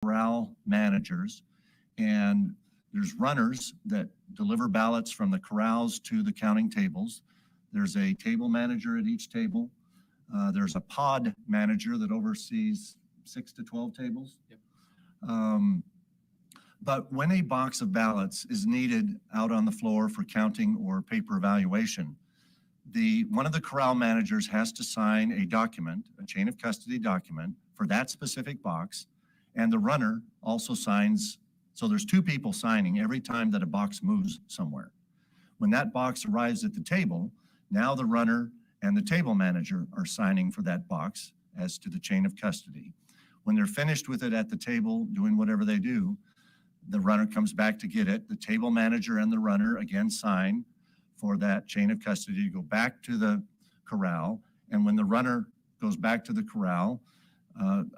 corral managers, and there's runners that deliver ballots from the corrals to the counting tables. There's a table manager at each table. There's a pod manager that oversees 6 to 12 tables. Yep. But when a box of ballots is needed out on the floor for counting or paper evaluation, one of the corral managers has to sign a document, a chain of custody document for that specific box, and the runner also signs. So there's 2 people signing every time that a box moves somewhere. When that box arrives at the table, now the runner and the table manager are signing for that box as to the chain of custody. When they're finished with it at the table, doing whatever they do, the runner comes back to get it. The table manager and the runner again sign for that chain of custody to go back to the corral. And when the runner goes back to the corral,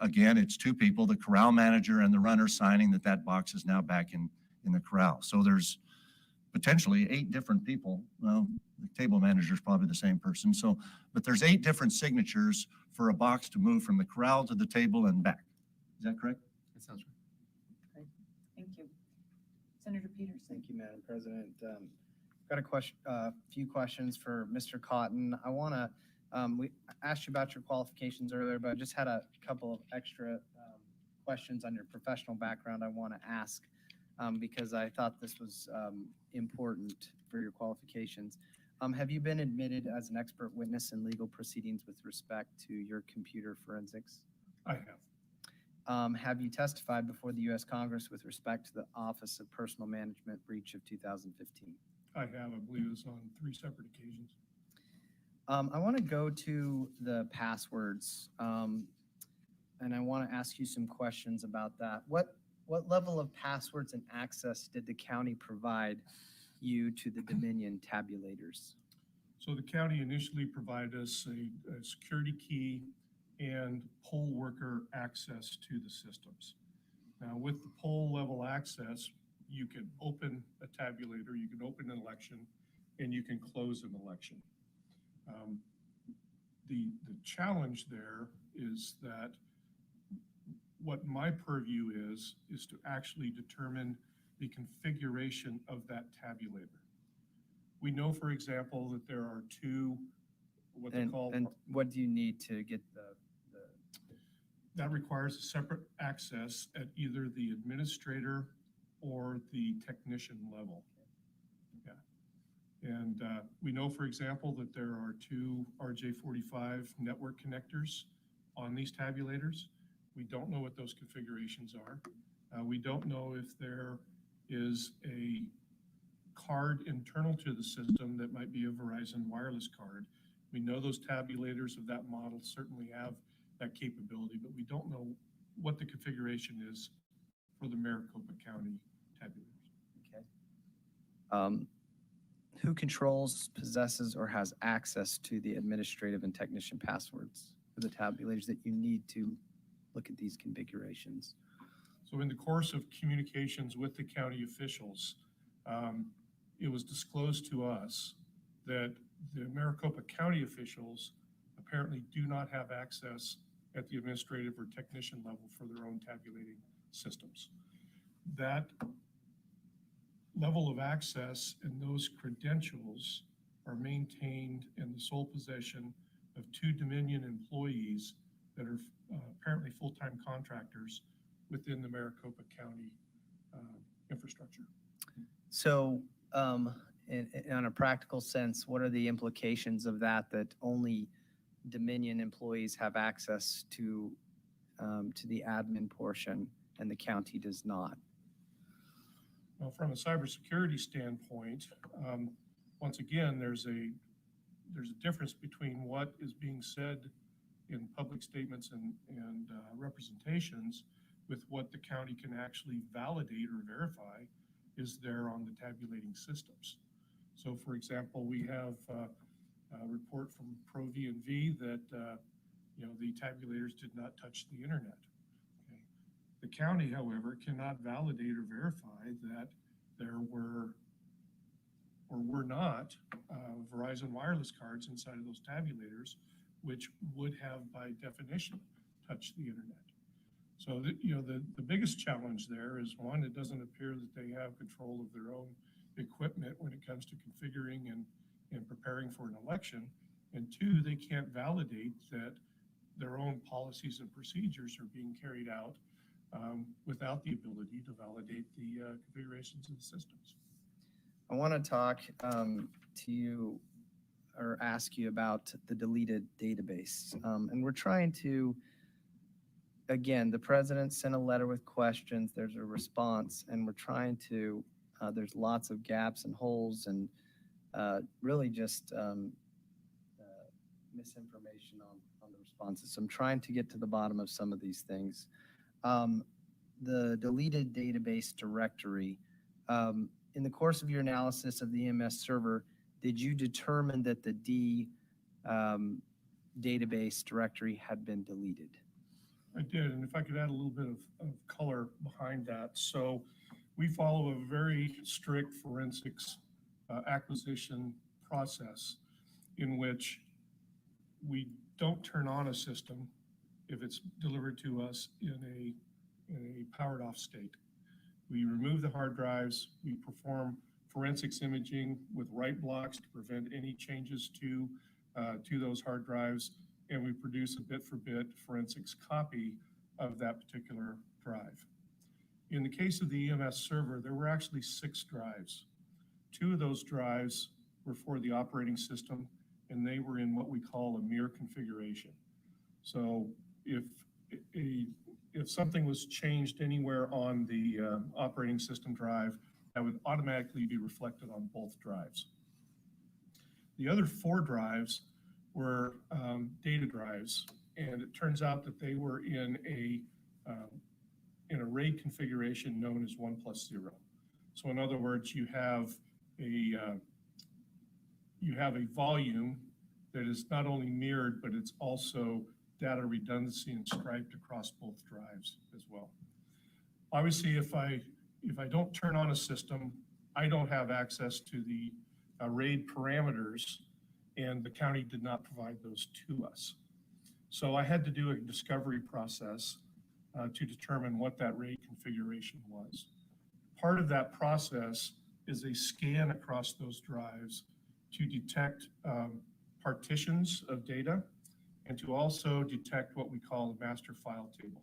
again, it's 2 people, the corral manager and the runner, signing that that box is now back in the corral. So there's potentially 8 different people. Well, the table manager is probably the same person. So, but there's 8 different signatures for a box to move from the corral to the table and back. Is that correct? That sounds right. Great. Thank you. Senator Peters. Thank you, Madam President. Got a few questions for Mr. Cotton. I want to, we asked you about your qualifications earlier, but I just had a couple of extra questions on your professional background I want to ask because I thought this was important for your qualifications. Have you been admitted as an expert witness in legal proceedings with respect to your computer forensics? I have. Have you testified before the U.S. Congress with respect to the Office of Personal Management breach of 2015? I have. I believe it was on 3 separate occasions. I want to go to the passwords, and I want to ask you some questions about that. What level of passwords and access did the county provide you to the Dominion tabulators? So the county initially provided us a security key and poll worker access to the systems. Now with the poll level access, you can open a tabulator, you can open an election, and you can close an election. The challenge there is that what my purview is to actually determine the configuration of that tabulator. We know, for example, that there are 2, what they call... And what do you need to get the... That requires a separate access at either the administrator or the technician level. Yeah. And we know, for example, that there are 2 RJ45 network connectors on these tabulators. We don't know what those configurations are. We don't know if there is a card internal to the system that might be a Verizon wireless card. We know those tabulators of that model certainly have that capability, but we don't know what the configuration is for the Maricopa County tabulators. Okay. Who controls, possesses, or has access to the administrative and technician passwords for the tabulators that you need to look at these configurations? So in the course of communications with the county officials, it was disclosed to us that the Maricopa County officials apparently do not have access at the administrative or technician level for their own tabulating systems. That level of access and those credentials are maintained in the sole possession of 2 Dominion employees that are apparently full-time contractors within the Maricopa County infrastructure. So in a practical sense, what are the implications of that only Dominion employees have access to the admin portion and the county does not? Well, from a cybersecurity standpoint, once again, there's a difference between what is being said in public statements and representations with what the county can actually validate or verify is there on the tabulating systems. So, for example, we have a report from Pro V&V that the tabulators did not touch the internet. Okay. The county, however, cannot validate or verify that there were or were not Verizon wireless cards inside of those tabulators, which would have by definition touched the internet. So, the biggest challenge there is, one, it doesn't appear that they have control of their own equipment when it comes to configuring and preparing for an election. And two, they can't validate that their own policies and procedures are being carried out without the ability to validate the configurations of the systems. I want to talk to you or ask you about the deleted database. And we're trying to, again, the president sent a letter with questions, there's a response, and we're trying to, there's lots of gaps and holes and really just misinformation on the responses. So I'm trying to get to the bottom of some of these things. The deleted database directory, in the course of your analysis of the EMS server, did you determine that the D database directory had been deleted? I did, and if I could add a little bit of color behind that. So we follow a very strict forensics acquisition process in which we don't turn on a system if it's delivered to us in a powered off state. We remove the hard drives, we perform forensics imaging with write blocks to prevent any changes to those hard drives, and we produce a bit for bit forensics copy of that particular drive. In the case of the EMS server, there were actually 6 drives. 2 of those drives were for the operating system, and they were in what we call a mirror configuration. So if something was changed anywhere on the operating system drive, that would automatically be reflected on both drives. The other 4 drives were data drives, and it turns out that they were in an RAID configuration known as 1+0. So in other words, you have a volume that is not only mirrored, but it's also data redundancy and striped across both drives as well. Obviously, if I don't turn on a system, I don't have access to the RAID parameters, and the county did not provide those to us. So I had to do a discovery process to determine what that RAID configuration was. Part of that process is a scan across those drives to detect partitions of data and to also detect what we call a master file table.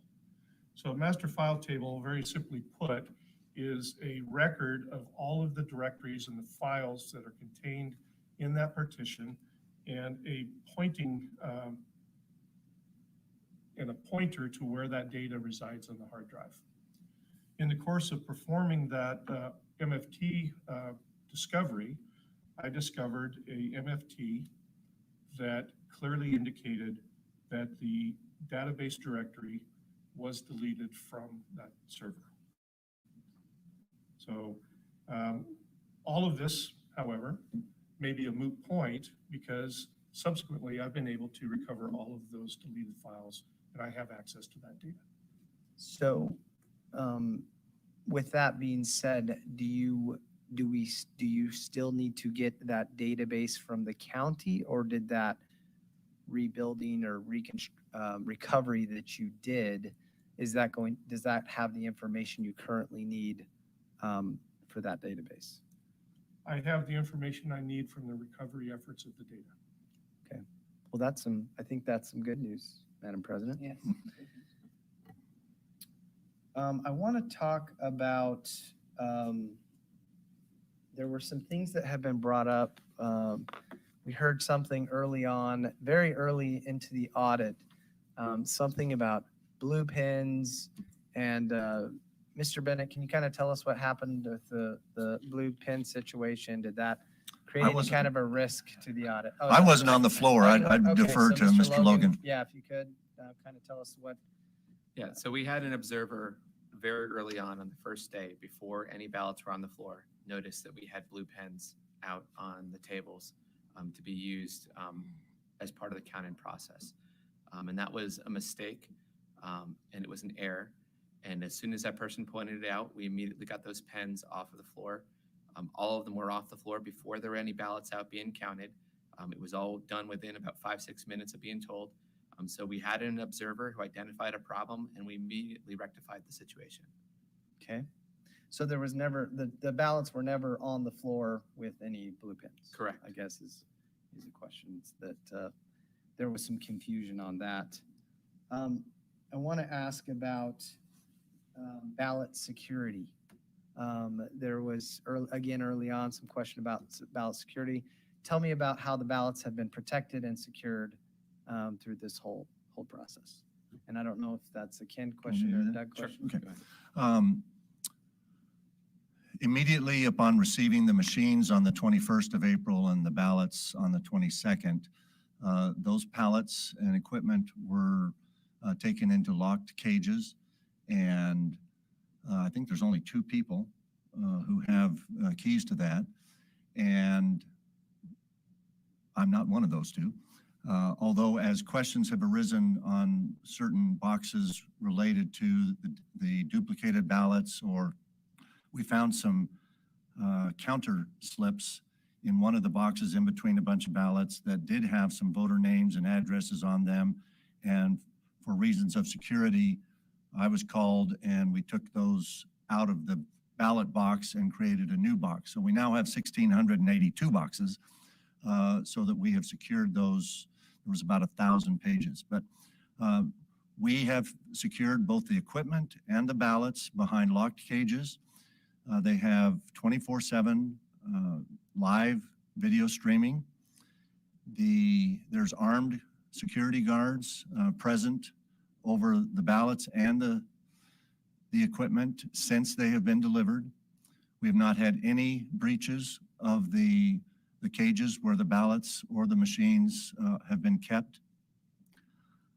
So a master file table, very simply put, is a record of all of the directories and the files that are contained in that partition, and a pointing and a pointer to where that data resides on the hard drive. In the course of performing that MFT discovery, I discovered a MFT that clearly indicated that the database directory was deleted from that server. So all of this, however, may be a moot point because subsequently I've been able to recover all of those deleted files and I have access to that data. So with that being said, do you still need to get that database from the county, or did that rebuilding or recovery that you did, does that have the information you currently need for that database? I have the information I need from the recovery efforts of the data. Okay. Well, I think that's some good news, Madam President. Yes. I want to talk about, there were some things that have been brought up. We heard something early on, very early into the audit, something about blue pins. And Mr. Bennett, can you kind of tell us what happened with the blue pin situation? Did that create any kind of a risk to the audit? Oh, I wasn't on the floor. I'd okay, defer so to Mr. Logan. Yeah, if you could kind of tell us what. Yeah, so we had an observer very early on the first day, before any ballots were on the floor, noticed that we had blue pens out on the tables to be used as part of the count-in process. And that was a mistake, and it was an error. And as soon as that person pointed it out, we immediately got those pens off of the floor. All of them were off the floor before there were any ballots out being counted. It was all done within about 5-6 minutes of being told. So we had an observer who identified a problem, and we immediately rectified the situation. Okay. So there was never, the ballots were never on the floor with any blue pens? Correct. I guess is the question. It's that there was some confusion on that. I want to ask about ballot security. There was, early on, some question about ballot security. Tell me about how the ballots have been protected and secured through this whole process. And I don't know if that's a Ken question or a Doug Sure. question. Okay. Go ahead. Immediately upon receiving the machines on the 21st of April and the ballots on the 22nd, those pallets and equipment were taken into locked cages. And I think there's only 2 people who have keys to that. And I'm not one of those 2. Although as questions have arisen on certain boxes related to the duplicated ballots, or we found some counter slips in one of the boxes in between a bunch of ballots that did have some voter names and addresses on them. And for reasons of security, I was called and we took those out of the ballot box and created a new box. So we now have 1,682 boxes so that we have secured those. There was about 1,000 pages, but we have secured both the equipment and the ballots behind locked cages. They have 24/7 live video streaming. There's armed security guards present over the ballots and the equipment since they have been delivered. We have not had any breaches of the cages where the ballots or the machines have been kept.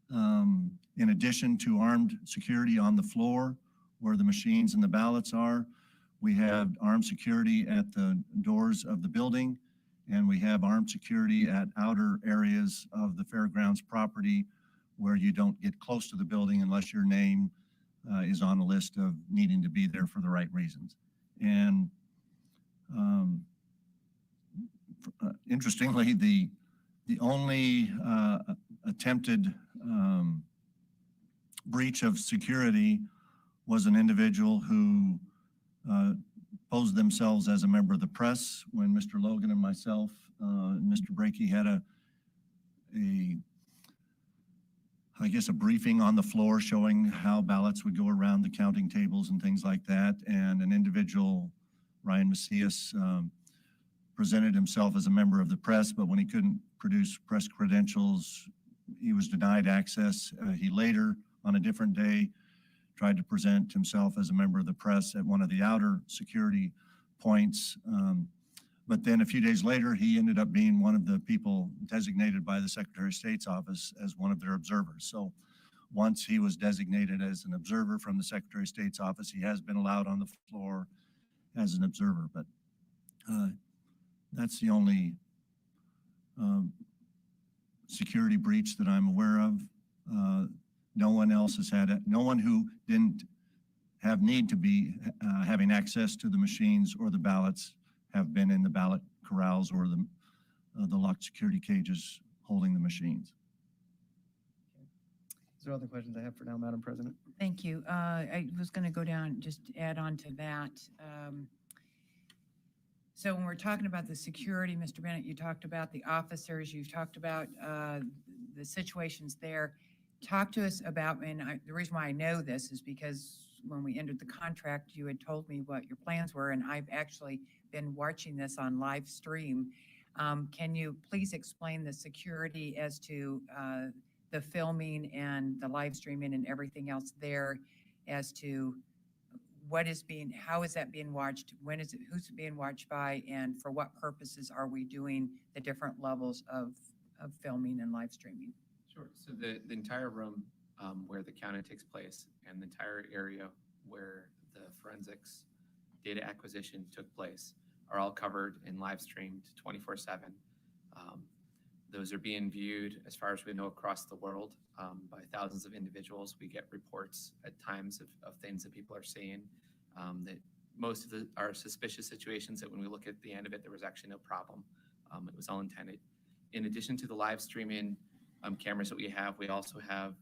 In addition to armed security on the floor where the machines and the ballots are, we have armed security at the doors of the building, and we have armed security at outer areas of the fairgrounds property where you don't get close to the building unless your name is on a list of needing to be there for the right reasons. And interestingly, the only attempted breach of security was an individual who posed themselves as a member of the press when Mr. Logan and myself and Mr. Brakey had a briefing on the floor showing how ballots would go around the counting tables and things like that. And an individual, Ryan Macias, presented himself as a member of the press, but when he couldn't produce press credentials, he was denied access. He later, on a different day, tried to present himself as a member of the press at one of the outer security points. But then a few days later, he ended up being one of the people designated by the Secretary of State's office as one of their observers. So once he was designated as an observer from the Secretary of State's office, he has been allowed on the floor as an observer. But that's the only security breach that I'm aware of. No one else has had it. No one who didn't have need to be having access to the machines or the ballots have been in the ballot corrals or the locked security cages holding the machines. Is there other questions I have for now, Madam President? Thank you. I was going to go down, just add on to that. So when we're talking about the security, Mr. Bennett, you talked about the officers, you've talked about the situations there. Talk to us about, and the reason why I know this is because when we entered the contract, you had told me what your plans were, and I've actually been watching this on live stream. Can you please explain the security as to the filming and the live streaming and everything else there, as to what is being, how is that being watched, when is it, who's it being watched by, and for what purposes are we doing the different levels of filming and live streaming? Sure. So the entire room where the counting takes place and the entire area where the forensics data acquisition took place are all covered and live streamed 24/7. Those are being viewed, as far as we know, across the world by thousands of individuals. We get reports at times of things that people are seeing. That most of are suspicious situations that when we look at the end of it, there was actually no problem. It was all intended. In addition to the live streaming, cameras that we have. We also have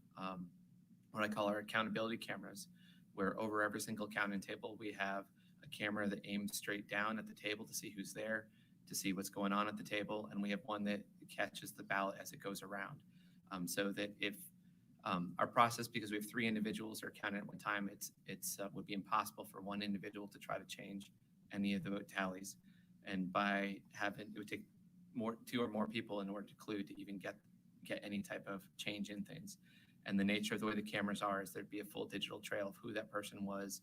what I call our accountability cameras, where over every single counting table, we have a camera that aims straight down at the table to see who's there, to see what's going on at the table. And we have one that catches the ballot as it goes around. So that if our process, because we have 3 individuals are counting at one time, it's would be impossible for one individual to try to change any of the vote tallies. And by having, it would take 2 or more people in order to clue to even get any type of change in things. And the nature of the way the cameras are is there'd be a full digital trail of who that person was,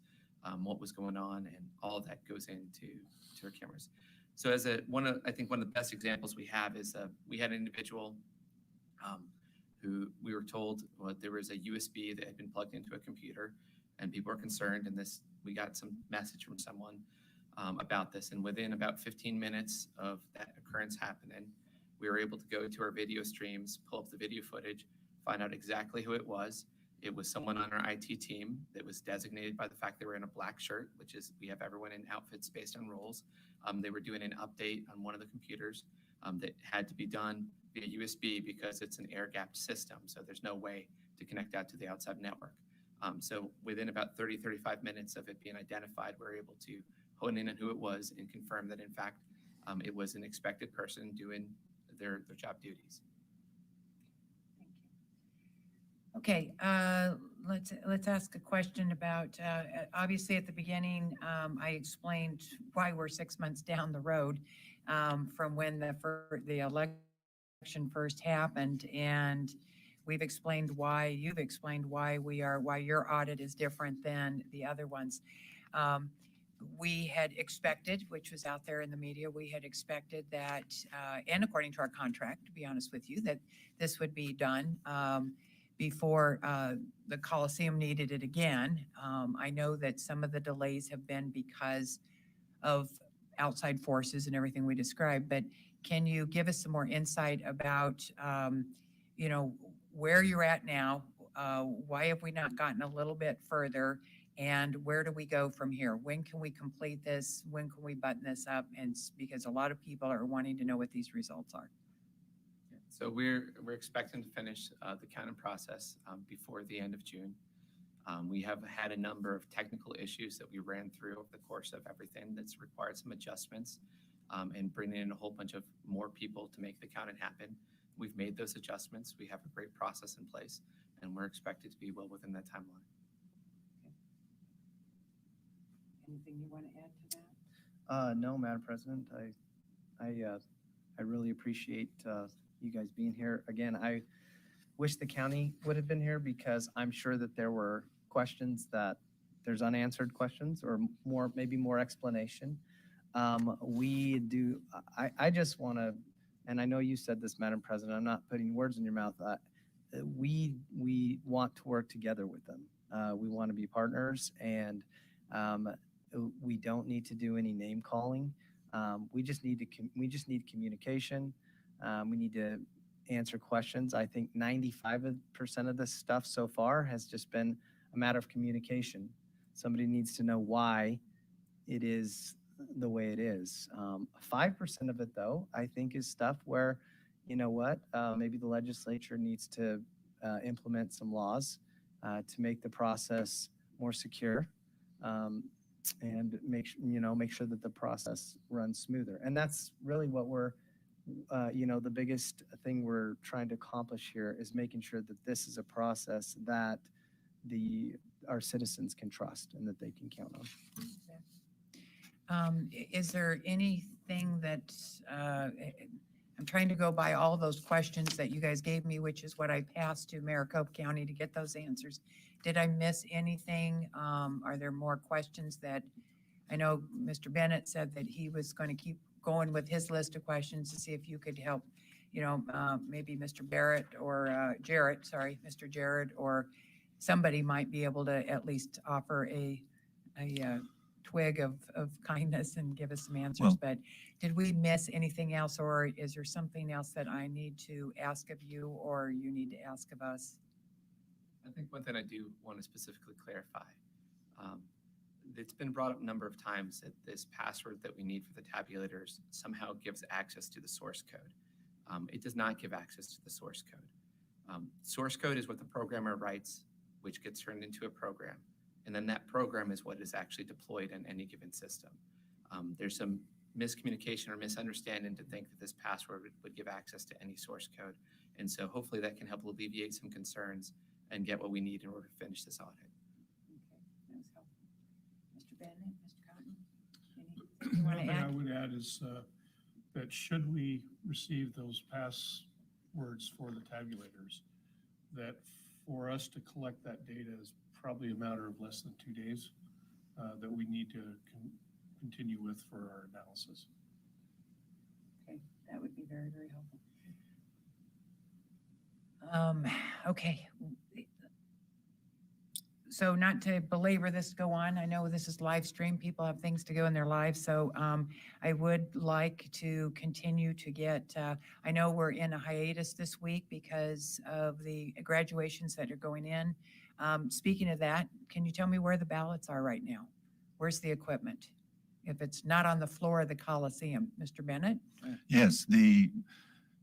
what was going on, and all of that goes into our cameras. So as I think one of the best examples we have is we had an individual who we were told there was a USB that had been plugged into a computer, and people were concerned. And we got some message from someone about this, and within about 15 minutes of that occurrence happening, we were able to go to our video streams, pull up the video footage, find out exactly who it was. It was someone on our IT team that was designated by the fact they were in a black shirt, which is, we have everyone in outfits based on roles. They were doing an update on one of the computers that had to be done via USB because it's an air-gapped system, so there's no way to connect out to the outside network. So within about 35 minutes of it being identified, we were able to hone in on who it was and confirm that, in fact, it was an expected person doing their job duties. Okay, let's ask a question about, obviously at the beginning, I explained why we're 6 months down the road from when the election first happened, and you've explained why your audit is different than the other ones. We had expected, which was out there in the media, we had expected that, and according to our contract, to be honest with you, that this would be done before the Coliseum needed it again. I know that some of the delays have been because of outside forces and everything we described, but can you give us some more insight about, where you're at now? Why have we not gotten a little bit further? And where do we go from here? When can we complete this? When can we button this up? And because a lot of people are wanting to know what these results are. So we're expecting to finish the counting process before the end of June. We have had a number of technical issues that we ran through over the course of everything that's required some adjustments and bringing in a whole bunch of more people to make the counting happen. We've made those adjustments. We have a great process in place, and we're expected to be well within that timeline. Anything you want to add to that? No, Madam President, I really appreciate you guys being here. Again, I wish the county would have been here because I'm sure that there were questions there's unanswered questions or maybe more explanation. I just want to, and I know you said this, Madam President, I'm not putting words in your mouth. We want to work together with them. We want to be partners, and we don't need to do any name calling. We just need communication. We need to answer questions. I think 95% of this stuff so far has just been a matter of communication. Somebody needs to know why it is the way it is. 5% of it, though, I think is stuff where, maybe the legislature needs to implement some laws to make the process more secure. And make sure that the process runs smoother. And that's really what we're, the biggest thing we're trying to accomplish here is making sure that this is a process that our citizens can trust and that they can count on. Is there anything that, I'm trying to go by all those questions that you guys gave me, which is what I passed to Maricopa County to get those answers. Did I miss anything? Are there more questions that, I know Mr. Bennett said that he was going to keep going with his list of questions to see if you could help, maybe Mr. Barrett or Mr. Jarrett, or somebody might be able to at least offer a twig of kindness and give us some answers. Well, but did we miss anything else, or is there something else that I need to ask of you or you need to ask of us? I think one thing I do want to specifically clarify, it's been brought up a number of times that this password that we need for the tabulators somehow gives access to the source code. It does not give access to the source code. Source code is what the programmer writes, which gets turned into a program. And then that program is what is actually deployed in any given system. There's some miscommunication or misunderstanding to think that this password would give access to any source code. And so hopefully that can help alleviate some concerns and get what we need in order to finish this audit. Okay, that was helpful. Mr. Bennett, Mr. Cotton, anything you want One to thing I add? would add is that should we receive those passwords for the tabulators, that for us to collect that data is probably a matter of less than 2 days that we need to continue with for our analysis. Okay, that would be very, very helpful. Okay. So not to belabor this, go on. I know this is live stream. People have things to go in their lives. So I would like to continue to get, I know we're in a hiatus this week because of the graduations that are going in. Speaking of that, can you tell me where the ballots are right now? Where's the equipment? If it's not on the floor of the Coliseum, Mr. Bennett? Yes, the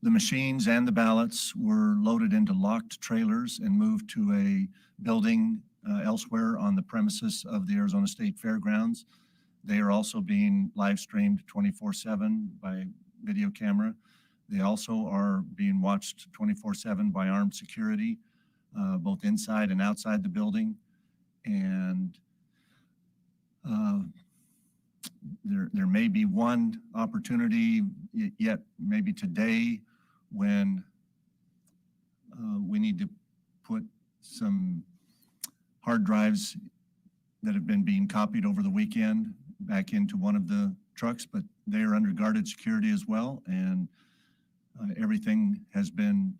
machines and the ballots were loaded into locked trailers and moved to a building elsewhere on the premises of the Arizona State Fairgrounds. They are also being live streamed 24/7 by video camera. They also are being watched 24/7 by armed security, both inside and outside the building. And there may be one opportunity yet, maybe today, when we need to put some hard drives that have been being copied over the weekend back into one of the trucks, but they are under guarded security as well. And everything has been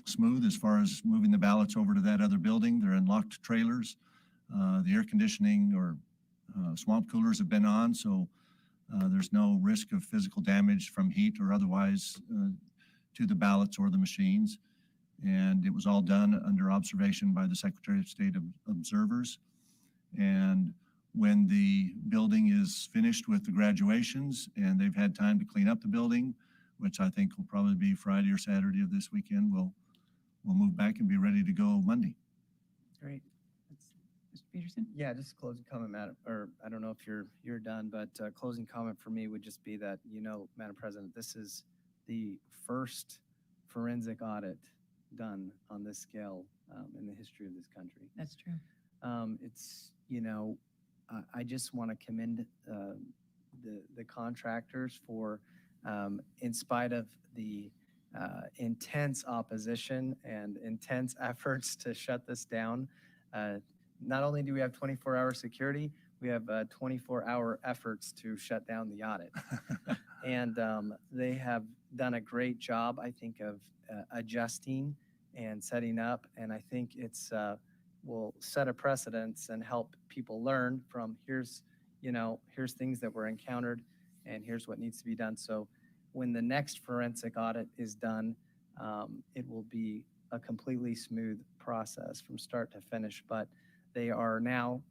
smooth as far as moving the ballots over to that other building. They're in locked trailers. The air conditioning or swamp coolers have been on, so there's no risk of physical damage from heat or otherwise to the ballots or the machines. And it was all done under observation by the Secretary of State observers. And when the building is finished with the graduations and they've had time to clean up the building, which I think will probably be Friday or Saturday of this weekend, we'll move back and be ready to go Monday. Great. Mr. Peterson? Yeah, just a closing comment, Madam, or I don't know if you're done, but closing comment for me would just be that, Madam President, this is the first forensic audit done on this scale in the history of this country. That's true. It's, I just want to commend the contractors for, in spite of the intense opposition and intense efforts to shut this down, not only do we have 24-hour security, we have 24-hour efforts to shut down the audit. And they have done a great job, I think, of adjusting and setting up. And I think it's will set a precedence and help people learn from here's things that were encountered and here's what needs to be done. So when the next forensic audit is done, it will be a completely smooth process from start to finish. But they are now,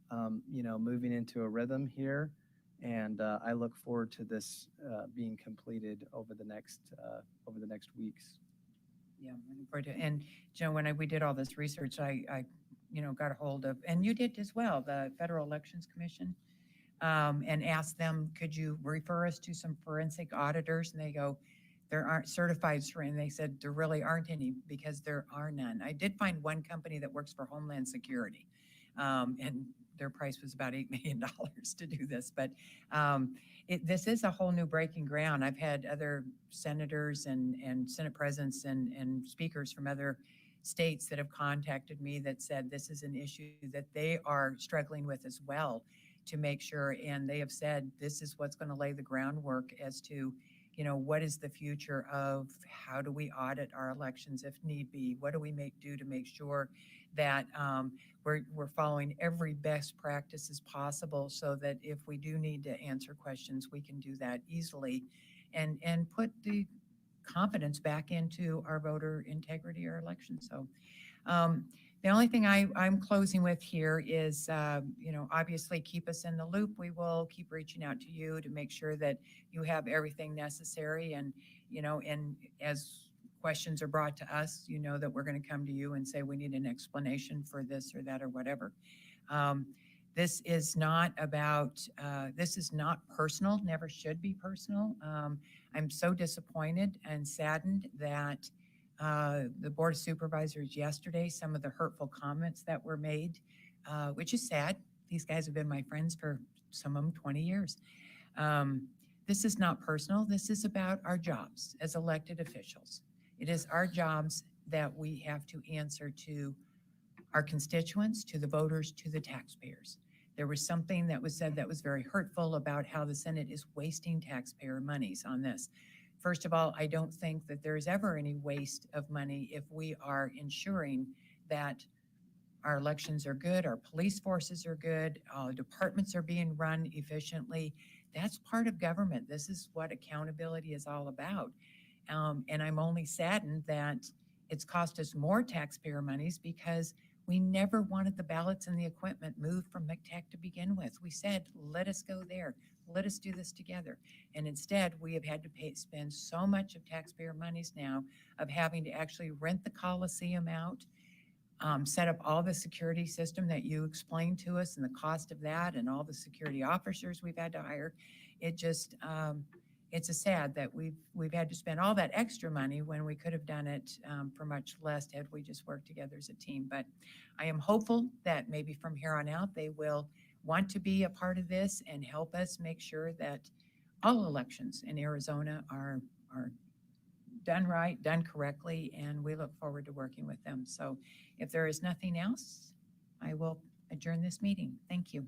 moving into a rhythm here, and I look forward to this being completed over the next weeks. Yeah, I'm looking forward to it. And, when we did all this research, I got a hold of, and you did as well, the Federal Elections Commission, and asked them, could you refer us to some forensic auditors? And they go, there aren't certified, and they said there really aren't any because there are none. I did find one company that works for Homeland Security, and their price was about $8 million to do this. But this is a whole new breaking ground. I've had other senators and Senate presidents and speakers from other states that have contacted me that said this is an issue that they are struggling with as well to make sure. And they have said this is what's going to lay the groundwork as to what is the future of how do we audit our elections if need be? What do we do to make sure that we're following every best practices possible so that if we do need to answer questions, we can do that easily and put the confidence back into our voter integrity, our elections. So the only thing I'm closing with here is, obviously keep us in the loop. We will keep reaching out to you to make sure that you have everything necessary. And, and as questions are brought to us, you know that we're going to come to you and say, we need an explanation for this or that or whatever. This is not about, this is not personal, never should be personal. I'm so disappointed and saddened that the Board of Supervisors yesterday, some of the hurtful comments that were made, which is sad. These guys have been my friends for some of them 20 years. This is not personal. This is about our jobs as elected officials. It is our jobs that we have to answer to our constituents, to the voters, to the taxpayers. There was something that was said that was very hurtful about how the Senate is wasting taxpayer monies on this. First of all, I don't think that there's ever any waste of money if we are ensuring that our elections are good, our police forces are good, departments are being run efficiently. That's part of government. This is what accountability is all about. And I'm only saddened that it's cost us more taxpayer monies because we never wanted the ballots and the equipment moved from McTech to begin with. We said, let us go there. Let us do this together. And instead, we have had to spend so much of taxpayer monies now of having to actually rent the Coliseum out, set up all the security system that you explained to us and the cost of that and all the security officers we've had to hire. It just, it's a sad that we've had to spend all that extra money when we could have done it for much less had we just worked together as a team. But I am hopeful that maybe from here on out, they will want to be a part of this and help us make sure that all elections in Arizona are done right, done correctly, and we look forward to working with them. So if there is nothing else, I will adjourn this meeting. Thank you.